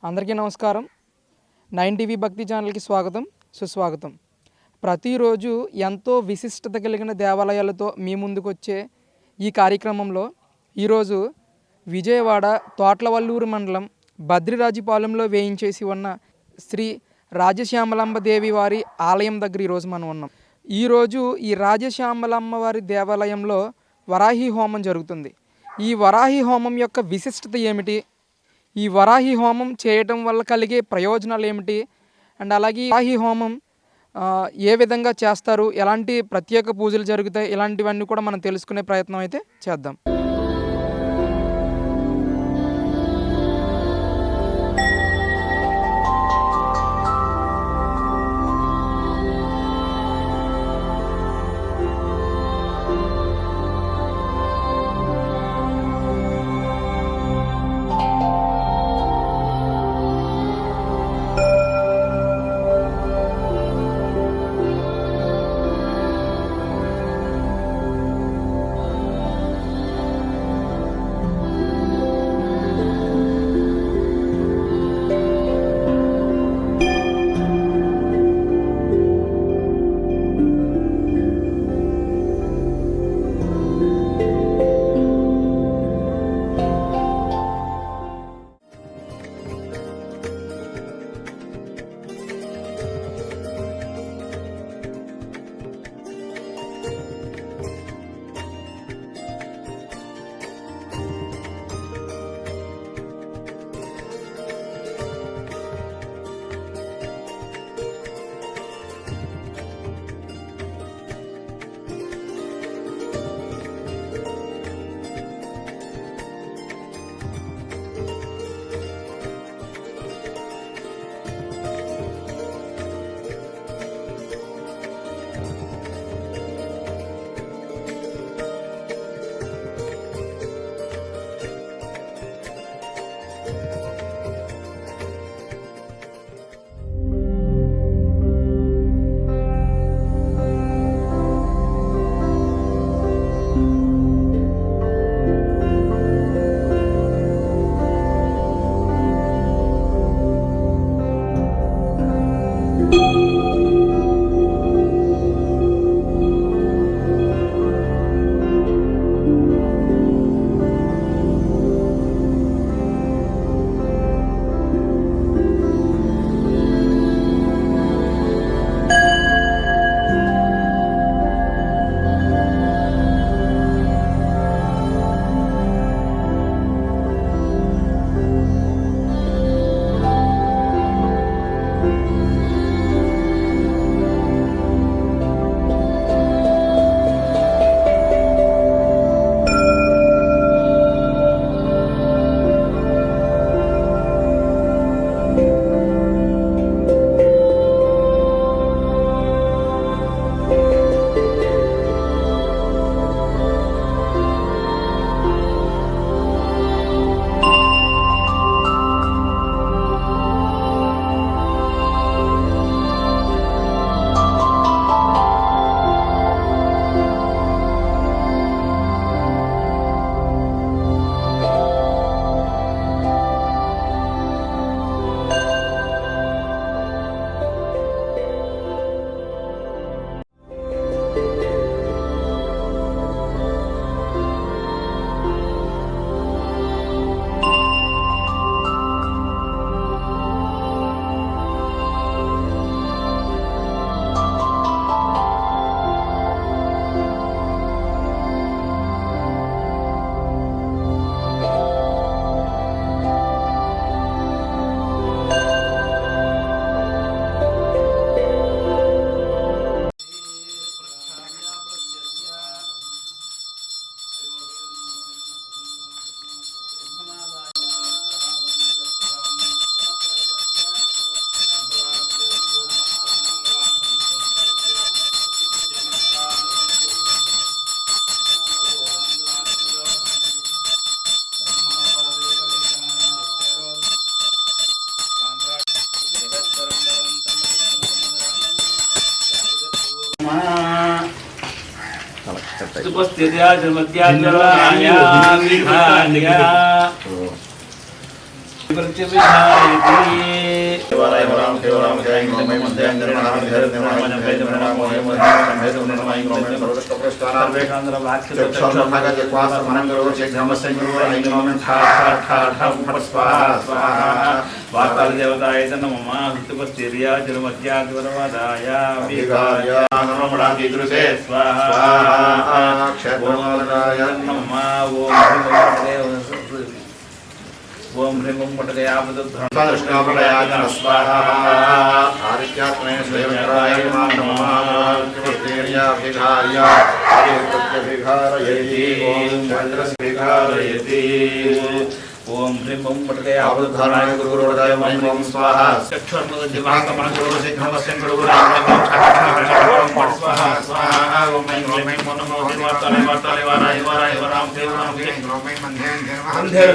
అందరికీ నమస్కారం. 9 భక్తి ఛానల్కి స్వాగతం, సుస్వాగతం. ప్రతిరోజు ఎంతో విశిష్టత కలిగిన దేవాలయాలతో మీ ముందుకు వచ్చే ఈ కార్యక్రమంలో ఈరోజు విజయవాడ తోట్లవల్లూరు మండలం బద్రిరాజుపాలెంలో వేయించేసి ఉన్న శ్రీ రాజశ్యామలాంబ దేవి వారి ఆలయం దగ్గర ఈరోజు మనం ఉన్నాం. ఈరోజు ఈ రాజశ్యామలాంబ వారి దేవాలయంలో వరాహి హోమం జరుగుతుంది. ఈ వరాహి హోమం యొక్క విశిష్టత ఏమిటి, ఈ వరాహి హోమం చేయటం వల్ల కలిగే ప్రయోజనాలు ఏమిటి, అండ్ అలాగే వరాహి హోమం ఏ విధంగా చేస్తారు, ఎలాంటి ప్రత్యేక పూజలు జరుగుతాయి, ఇలాంటివన్నీ కూడా మనం తెలుసుకునే ప్రయత్నం అయితే చేద్దాం. वार्तादेवताय नमः हृतपस्तिर्या जलमध्यादिवरवादाय वीगाय स्वाहा क्षेत्रमाय नमः ओम ह्रीं ओम पटकयावदुद्धृष्णापटयाय स्वाहा आदित्यात्मने स्वयंकराय नमः कृतेर्याभिघार्य आदित्यभिघारयति ओम चन्द्रस्भिघारयति ओम ह्रीं ओम पटकयावदुद्धरणाय गुरुवरदाय ओम स्वाहा चक्षुर्मदिवाकमणगुरुसिद्धमस्य गुरुवराय स्वाहा स्वाहा ओम ऐं ह्रीं ओम नमो वार्ताले वार्ताले वाराय वाराय वराम देवराम के ग्रोमै मन्ये अंधेर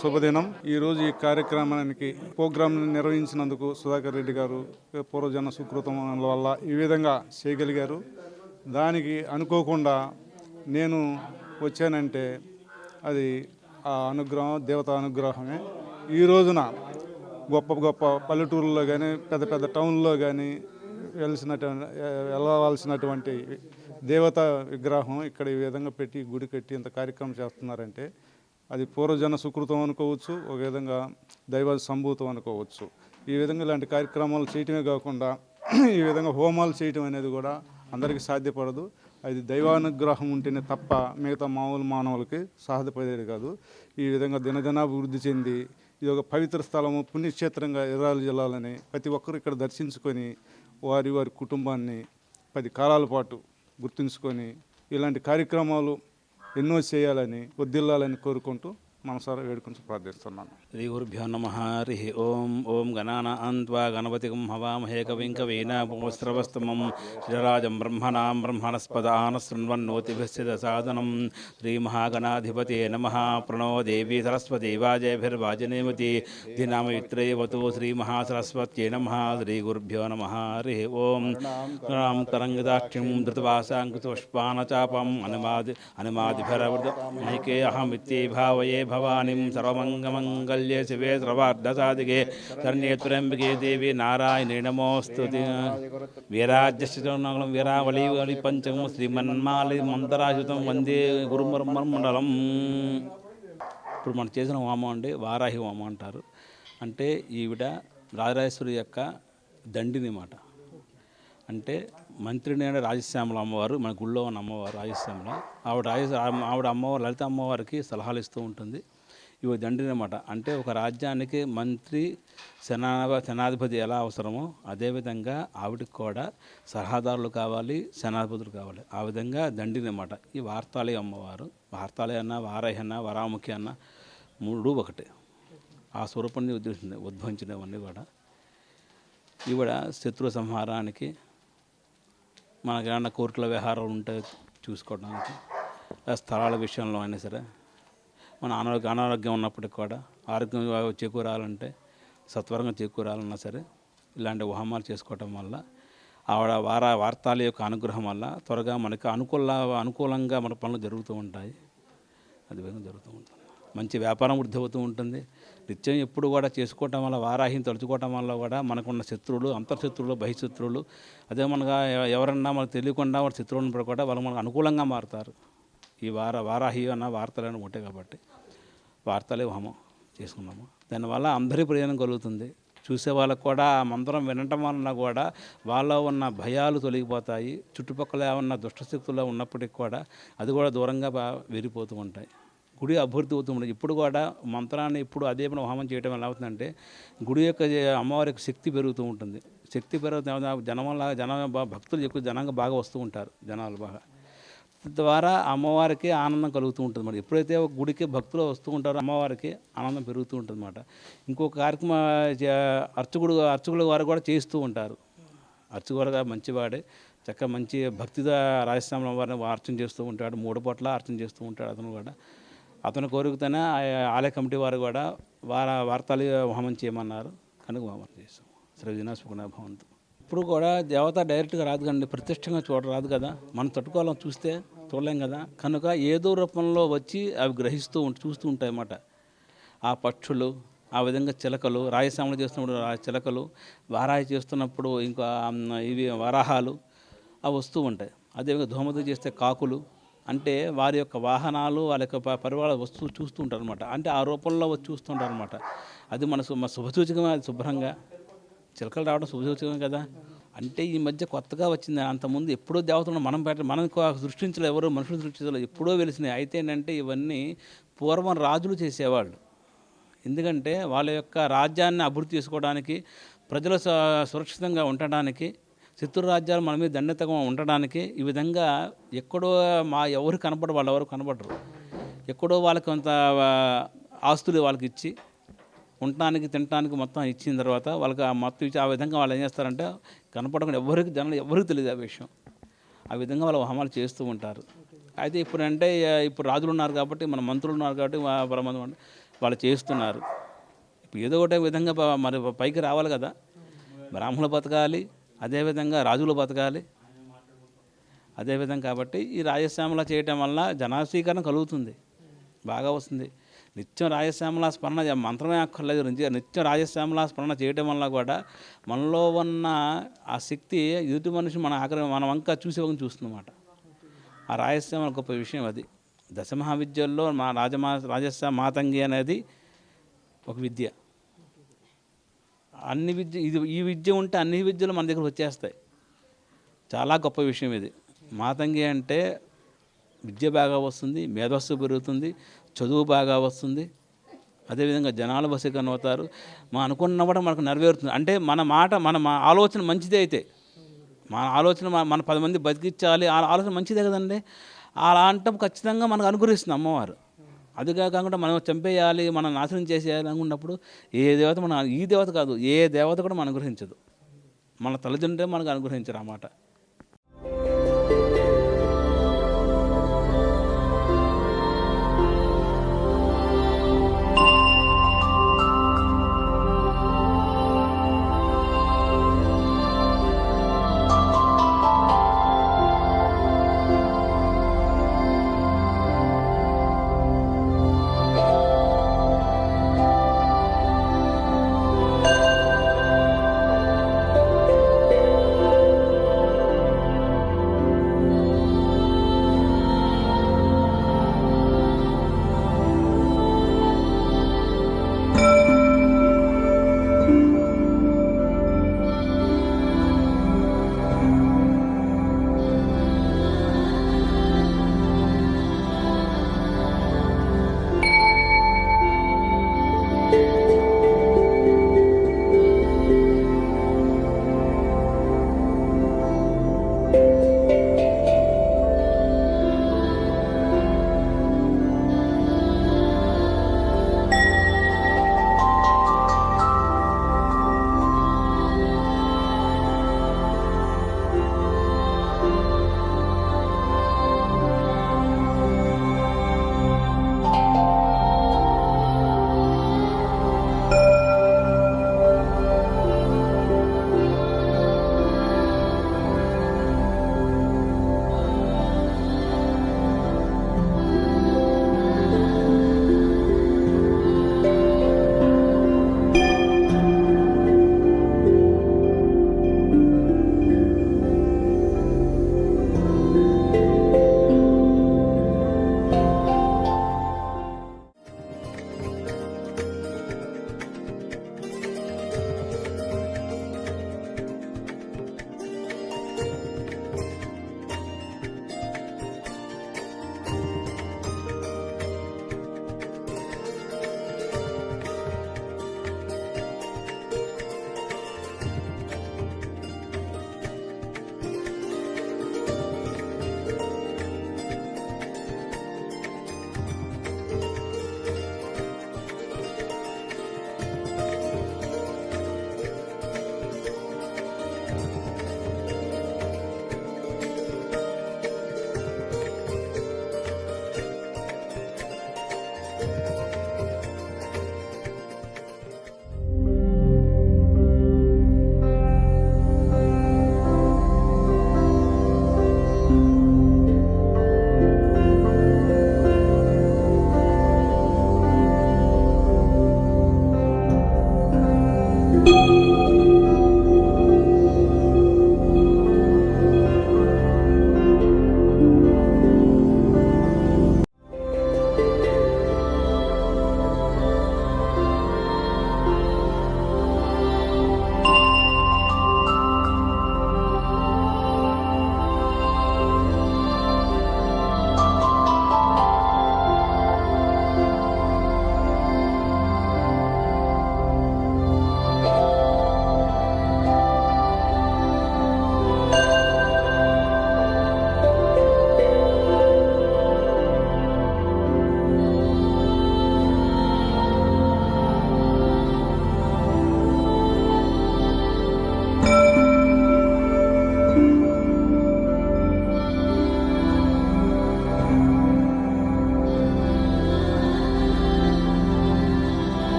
శుభదినం. ఈరోజు ఈ కార్యక్రమానికి ప్రోగ్రాం నిర్వహించినందుకు సుధాకర్ రెడ్డి గారు పూర్వజన్మ సుకృతం వల్ల ఈ విధంగా చేయగలిగారు. దానికి అనుకోకుండా నేను వచ్చానంటే అది ఆ అనుగ్రహం, దేవతా అనుగ్రహమే. ఈ రోజున గొప్ప గొప్ప పల్లెటూరులో కానీ పెద్ద పెద్ద టౌన్లో కానీ వెళ్ళవలసినటువంటి దేవతా విగ్రహం ఇక్కడ ఈ విధంగా పెట్టి గుడి కట్టి ఇంత కార్యక్రమం చేస్తున్నారంటే అది పూర్వజన సుకృతం అనుకోవచ్చు, ఒక విధంగా దైవ సంభూతం అనుకోవచ్చు. ఈ విధంగా ఇలాంటి కార్యక్రమాలు చేయటమే కాకుండా ఈ విధంగా హోమాలు చేయటం అనేది కూడా అందరికీ సాధ్యపడదు. అది దైవానుగ్రహం ఉంటేనే తప్ప మిగతా మామూలు మానవులకి సాధ్యపడేది కాదు. ఈ విధంగా దినదినాభివృద్ధి చెంది ఇది ఒక పవిత్ర స్థలము, పుణ్యక్షేత్రంగా ఎర్రాలి జిల్లాలని ప్రతి ఒక్కరూ ఇక్కడ దర్శించుకొని వారి వారి కుటుంబాన్ని 10 కాలాల పాటు గుర్తుంచుకొని ఇలాంటి కార్యక్రమాలు ఎన్నో చేయాలని వర్ధిల్లాలని కోరుకుంటూ మనసారా వేడుకొని ప్రార్థిస్తున్నాను. శ్రీ గురుభ్యో నమః. హరి ఓం. ఓం గణానాం త్వా గణపతిం హవామహే కవిం కవీనాముపస్రవస్తమం శ్రీరాజం బ్రహ్మణాం బ్రహ్మణస్పదాన శృణ్వన్నోతిభిశ్చిద సాధనం. శ్రీమహాగణాధిపతే నమః. ప్రణో దేవీ సరస్వతి వాజేభిర్వాజనేమతి దినామయుత్రేవతు శ్రీమహాసరస్వత్యై నమః. శ్రీ గురుభ్యో నమః. హరి ఓం. రాం తరంగదాక్షిం ధృతవాసాంకుతుష్పానచాపం అనుమాదిభిరవృతమైకే అహమిత్యై భావయే భవానిం సర్వమంగళే శివే సర్వార్ధసాధికే శరణ్యే త్ర్యంబకే దేవి నారాయణే నమోస్తుతే. వీరాజ్యశ్చరణం వీరావళి పంచమం శ్రీమన్మాలి మంతరాయుతం వందే గురుమర్మండలం. ఇప్పుడు మనం చేసిన హోమం అండి వారాహి హోమం అంటారు. అంటే ఈవిడ రాజరాజేశ్వరి యొక్క దండిని మాట. అంటే మంత్రిని అంటే రాజశ్యామల అమ్మవారు, మన గుళ్ళో ఉన్న అమ్మవారు రాజశ్యామల. ఆవిడ అమ్మవారు లలిత అమ్మవారికి సలహాలు ఇస్తూ ఉంటుంది. ఇవి దండ్రి అన్నమాట. అంటే ఒక రాజ్యానికి మంత్రి సేనాధిపతి ఎలా అవసరమో అదేవిధంగా ఆవిడకి కూడా సలహాదారులు కావాలి, సేనాధిపతులు కావాలి. ఆ విధంగా దండిని అన్నమాట. ఈ వార్తాళి అమ్మవారు, వార్తాళి అన్న, వారాహి అన్న, వరాముఖి అన్న 3 ఒకటే. ఆ స్వరూపాన్ని ఉద్భవించినవన్నీ కూడా. ఈవిడ శత్రు సంహారానికి, మనకి ఏమన్నా కోర్టుల వ్యవహారాలు ఉంటే చూసుకోవడానికి, స్థలాల విషయంలో అయినా సరే, మన అనారోగ్యం ఉన్నప్పటికి కూడా ఆరోగ్యం చేకూరాలంటే, సత్వరంగా చేకూరాలన్నా సరే ఇలాంటి హోమాలు చేసుకోవటం వల్ల ఆవిడ వార్తాల యొక్క అనుగ్రహం వల్ల త్వరగా మనకి అనుకూలంగా మన పనులు జరుగుతూ ఉంటాయి. అది విధంగా జరుగుతూ ఉంటుంది. మంచి వ్యాపారం వృద్ధి అవుతూ ఉంటుంది. నిత్యం ఎప్పుడు కూడా చేసుకోవటం వల్ల, వారాహిని తలుచుకోవటం వల్ల కూడా మనకున్న శత్రువులు, అంతర్శత్రువులు, బహిశత్రువులు, అదే మనగా ఎవరన్నా మనకు తెలియకుండా వాళ్ళ శత్రువులు ఉన్నప్పుడు కూడా వాళ్ళు మనకు అనుకూలంగా మారుతారు. ఈ వారాహి అన్న వార్తలను ఒకటే కాబట్టి వార్తలే హోమం చేసుకున్నాము. దానివల్ల అందరి ప్రయోజనం కలుగుతుంది. చూసే వాళ్ళకు కూడా ఆ మంత్రం వినటం వలన కూడా వాళ్ళలో ఉన్న భయాలు తొలగిపోతాయి. చుట్టుపక్కల ఉన్న దుష్టశక్తులు ఉన్నప్పటికీ కూడా అది కూడా దూరంగా వెళ్ళిపోతూ ఉంటాయి. గుడి అభివృద్ధి అవుతూ ఉంటుంది. ఇప్పుడు కూడా మంత్రాన్ని ఇప్పుడు అదే హోమం చేయడం ఎలా అవుతుందంటే గుడి యొక్క అమ్మవారి యొక్క శక్తి పెరుగుతూ ఉంటుంది. శక్తి జనం భక్తులు ఎక్కువ జనంగా బాగా వస్తూ ఉంటారు. జనాలు బాగా ద్వారా అమ్మవారికి ఆనందం కలుగుతూ ఉంటుంది అన్నమాట. ఎప్పుడైతే ఒక గుడికి భక్తులు వస్తూ ఉంటారో అమ్మవారికి ఆనందం పెరుగుతూ ఉంటుంది అన్నమాట. ఇంకొక కార్యక్రమం అర్చకుల వారు కూడా చేస్తూ ఉంటారు. అర్చకుడుగా మంచివాడే, చక్కగా మంచి భక్తిగా రాజశ్యామల వారిని అర్చన చేస్తూ ఉంటాడు. 3 పూట్ల అర్చన చేస్తూ ఉంటాడు. అతను కూడా అతని కోరికతోనే ఆలయ కమిటీ వారు కూడా వార్తలు హోమం చేయమన్నారు. కనుక హోమం చేస్తాం. శ్రీ వినాశకున భవంతు. ఇప్పుడు కూడా దేవత డైరెక్ట్గా రాదు కదండి, ప్రతిష్టంగా చూడరాదు కదా. మనం తట్టుకోవాలని చూస్తే చూడలేం కదా. కనుక ఏదో రూపంలో వచ్చి అవి గ్రహిస్తూ చూస్తూ ఉంటాయి అన్నమాట. ఆ పక్షులు, ఆ విధంగా చిలకలు, రాయశ్యామలు చేస్తున్నప్పుడు చిలకలు, వారాహి చేస్తున్నప్పుడు ఇంకా ఇవి వరాహాలు అవి వస్తూ ఉంటాయి. అదేవిధంగా ధూమతి చేస్తే కాకులు, అంటే వారి యొక్క వాహనాలు, వాళ్ళ యొక్క పరివార వస్తువు చూస్తూ ఉంటారు అనమాట. అంటే ఆ రూపంలో వచ్చి చూస్తుంటారు అనమాట. అది మన శుభసూచకమే. అది శుభ్రంగా చిలకలు రావడం శుభసూచకమే కదా. అంటే ఈ మధ్య కొత్తగా వచ్చింది. అంతకుముందు ఎప్పుడో దేవతలను మనం సృష్టించలేదు, ఎవరో మనుషులు సృష్టించలేదు, ఎప్పుడో వెలిసినాయి. అయితే ఏంటంటే ఇవన్నీ పూర్వం రాజులు చేసేవాళ్ళు. ఎందుకంటే వాళ్ళ యొక్క రాజ్యాన్ని అభివృద్ధి చేసుకోవడానికి, ప్రజలు సురక్షితంగా ఉండడానికి, శత్రు రాజ్యాలు మన మీద దండెతగా ఉండడానికి ఈ విధంగా ఎక్కడో ఎవరు వాళ్ళు ఎవరు కనపడరు. ఎక్కడో వాళ్ళకి కొంత ఆస్తులు వాళ్ళకి ఇచ్చి ఉండటానికి తినడానికి మొత్తం ఇచ్చిన తర్వాత వాళ్ళకి ఆ మొత్తం ఇచ్చి ఆ విధంగా వాళ్ళు ఏం చేస్తారంటే కనపడకుండా జనాలు ఎవరికి తెలియదు ఆ విషయం. ఆ విధంగా వాళ్ళు హోమాలు చేస్తూ ఉంటారు. అయితే ఇప్పుడు రాజులు ఉన్నారు కాబట్టి, మన మంత్రులు ఉన్నారు కాబట్టి వాళ్ళు చేస్తున్నారు. ఇప్పుడు ఏదో ఒకటే విధంగా మరి పైకి రావాలి కదా. బ్రాహ్మణులు బతకాలి, అదేవిధంగా రాజులు బతకాలి. అదేవిధంగా కాబట్టి ఈ రాజశ్యామల చేయటం వల్ల జనాస్వీకరణ కలుగుతుంది, బాగా వస్తుంది. నిత్యం రాజశ్యామల స్మరణ మంత్రమే అక్కర్లేదు, నిత్యం రాజశ్యామల స్మరణ చేయటం వల్ల కూడా మనలో ఉన్న ఆ శక్తి ఎదుటి మనిషి మన వంక చూస్తుందన్నమాట. ఆ రాజశ్యామల గొప్ప విషయం అది. దశమహావిద్యల్లో మా రాజశ్యామ మాతంగి అనేది ఒక విద్య. అన్ని విద్య ఈ విద్య ఉంటే అన్ని విద్యలు మన దగ్గర వచ్చేస్తాయి. చాలా గొప్ప విషయం ఇది. మాతంగి అంటే విద్య బాగా వస్తుంది, మేధస్సు పెరుగుతుంది, చదువు బాగా వస్తుంది, అదేవిధంగా జనాలు వశీకరణ అవుతారు. మనం అనుకున్నప్పుడు మనకు నెరవేరుతుంది. అంటే మన ఆలోచన మంచిదే అయితే, మన ఆలోచన మన 10 మంది బతికించాలి, ఆ ఆలోచన మంచిదే కదండి. అలా అంటాం ఖచ్చితంగా మనకు అనుగ్రహిస్తుంది అమ్మవారు. అది కాకుండా మనం చంపేయాలి, మనం నాశనం చేసేయాలి అనుకున్నప్పుడు ఈ దేవత కాదు, ఏ దేవత కూడా మనం అనుగ్రహించదు. మన తల్లిదండ్రులే మనకు అనుగ్రహించరు అన్నమాట.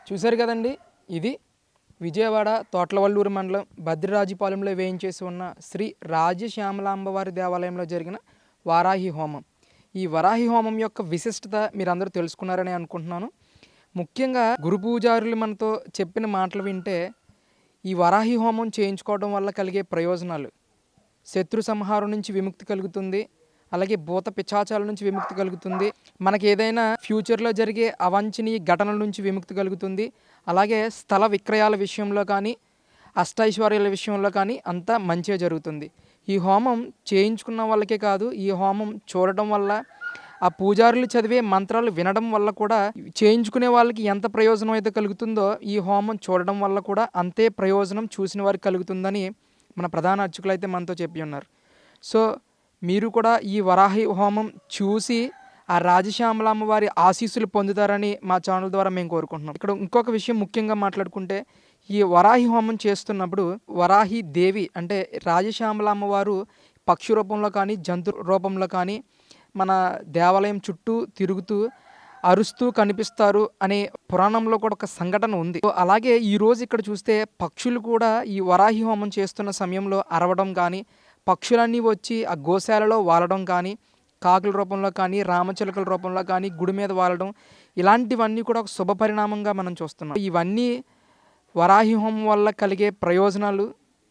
చూశారు కదండి, ఇది విజయవాడ తోట్లవల్లూరు మండలం భద్రరాజుపాలెంలో వేయించేసి ఉన్న శ్రీ రాజశ్యామలాంబవారి దేవాలయంలో జరిగిన వారాహి హోమం. ఈ వరాహి హోమం యొక్క విశిష్టత మీరందరూ తెలుసుకున్నారని అనుకుంటున్నాను. ముఖ్యంగా గురు పూజారులు మనతో చెప్పిన మాటలు వింటే ఈ వరాహి హోమం చేయించుకోవడం వల్ల కలిగే ప్రయోజనాలు, శత్రు సంహారం నుంచి విముక్తి కలుగుతుంది, అలాగే భూత పిశాచాల నుంచి విముక్తి కలుగుతుంది, మనకి ఏదైనా ఫ్యూచర్లో జరిగే అవాంఛనీయ ఘటనల నుంచి విముక్తి కలుగుతుంది, అలాగే స్థల విక్రయాల విషయంలో కానీ అష్టైశ్వర్యాల విషయంలో కానీ అంతా మంచిగా జరుగుతుంది. ఈ హోమం చేయించుకున్న వాళ్ళకే కాదు, ఈ హోమం చూడటం వల్ల, ఆ పూజారులు చదివే మంత్రాలు వినడం వల్ల కూడా చేయించుకునే వాళ్ళకి ఎంత ప్రయోజనం అయితే కలుగుతుందో ఈ హోమం చూడడం వల్ల కూడా అంతే ప్రయోజనం చూసిన వారికి కలుగుతుందని మన ప్రధాన అర్చకులు అయితే మనతో చెప్పి ఉన్నారు. సో మీరు కూడా ఈ వరాహి హోమం చూసి ఆ రాజశ్యామలామ్మ వారి ఆశీస్సులు పొందుతారని మా ఛానల్ ద్వారా మేము కోరుకుంటున్నాం. ఇక్కడ ఇంకొక విషయం ముఖ్యంగా మాట్లాడుకుంటే, ఈ వరాహి హోమం చేస్తున్నప్పుడు వరాహి దేవి అంటే రాజశ్యామలామ్మ వారు పక్షి రూపంలో కానీ జంతు రూపంలో కానీ మన దేవాలయం చుట్టూ తిరుగుతూ అరుస్తూ కనిపిస్తారు అనే పురాణంలో కూడా ఒక సంఘటన ఉంది. అలాగే ఈరోజు ఇక్కడ చూస్తే పక్షులు కూడా ఈ వరాహి హోమం చేస్తున్న సమయంలో అరవడం కానీ, పక్షులన్నీ వచ్చి ఆ గోశాలలో వాలడం కానీ, కాకుల రూపంలో కానీ రామచిలకల రూపంలో కానీ గుడి మీద వాలడం, ఇలాంటివన్నీ కూడా ఒక శుభ పరిణామంగా మనం చూస్తున్నాం. ఇవన్నీ వరాహి హోమం వల్ల కలిగే ప్రయోజనాలు,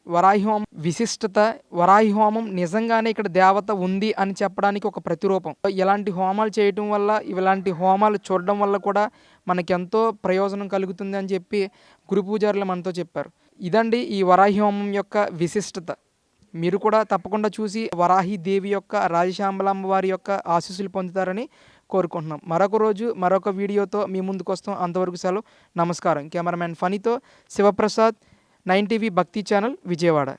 వరాహి హోమం విశిష్టత, వరాహి హోమం నిజంగానే ఇక్కడ దేవత ఉంది అని చెప్పడానికి ఒక ప్రతిరూపం. ఇలాంటి హోమాలు చేయటం వల్ల, ఇలాంటి హోమాలు చూడడం వల్ల కూడా మనకెంతో ప్రయోజనం కలుగుతుంది అని చెప్పి గురు పూజారులు మనతో చెప్పారు. ఇదండి ఈ వరాహి హోమం యొక్క విశిష్టత. మీరు కూడా తప్పకుండా చూసి వరాహి దేవి యొక్క రాజశ్యామలాంబ వారి యొక్క ఆశీస్సులు పొందుతారని కోరుకుంటున్నాం. మరొక రోజు మరొక వీడియోతో మీ ముందుకు వస్తాం. అంతవరకు సెలవు. నమస్కారం. కెమెరామ్యాన్ ఫనీతో శివప్రసాద్, 9 టీవీ భక్తి ఛానల్, విజయవాడ.